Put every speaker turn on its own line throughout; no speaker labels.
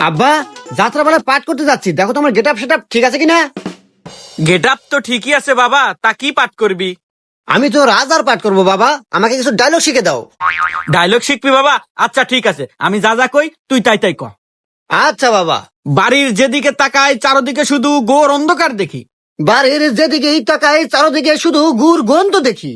আব্বা যাত্রা বেলা পাঠ করতে যাচ্ছি, দেখো তোমার গেট আপ সেট আপ ঠিক আছে কিনা।
গেট আপ তো ঠিকই আছে বাবা, তা কি পাঠ করবি?
আমি তো রাজার পাঠ করবো বাবা, আমাকে কিছু ডায়লগ শিখে দাও।
ডায়লগ শিখবি বাবা? আচ্ছা ঠিক আছে, আমি যা যা কই তুই তাই তাই ক।
আচ্ছা বাবা।
বাড়ির যেদিকে তাকাই চারদিকে শুধু ঘোর অন্ধকার দেখি।
বাড়ির যেদিকেই তাকাই চারদিকে শুধু গুড় গন্ধ দেখি।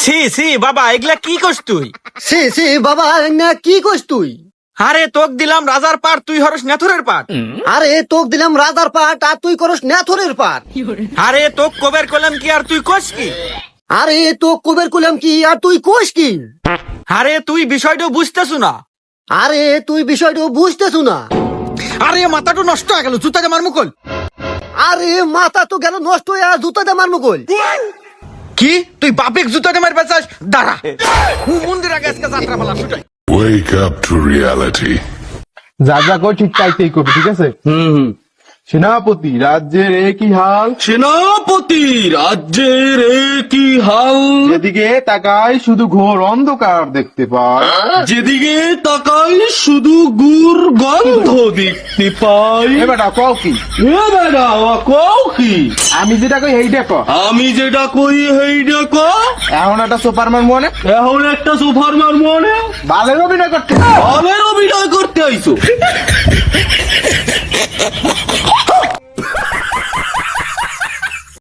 সি সি বাবা, এগুলা কি করছ তুই?
সে সে বাবা, না কি কইস তুই?
আরে তোক দিলাম রাজার পাঠ, তুই হরস নেথরের পাঠ।
আরে তোক দিলাম রাজার পাঠ আর তুই করস নেথরের পাঠ।
আরে তোক কবের কলাম কি আর তুই কস কি?
আরে তো কবের কুলাম কি আর তুই কোষ কি?
আরে তুই বিষয়টা বুঝতেছ না।
আরে তুই বিষয়টা বুঝতেছু না।
আরে মাথাটা নষ্ট হয়ে গেল, জুতা জামার মুকল।
আরে মাথা তো গেল নষ্ট হয়ে, আর জুতা দিয়ে মারমু কই?
কি তুই বাপেক জুতা জামার বেচাস? দাঁড়া, মন্দির আগে আজকে যাত্রা পালা শুটাই।
Wake up to reality.
যা যা কই ঠিক তাই করবি, ঠিক আছে? সেনাপতি রাজ্যের একই হাল,
সেনাপতি রাজ্যের একই হাল,
যেদিকে তাকাই শুধু ঘোর অন্ধকার দেখতে পাই।
যেদিকে তাকাই শুধু গুড় গন্ধ দেখতে পাই।
এ বেটা কও কি?
এ বেটা কও কি?
আমি যেটা কই এইটা ক।
আমি যেটা কই হেইটা ক।
এখন একটা সুপারম্যান মনে
এখন একটা সোফার মার মনে
বালের অভিনয় করতে।
অভিনয় করতে আইছো।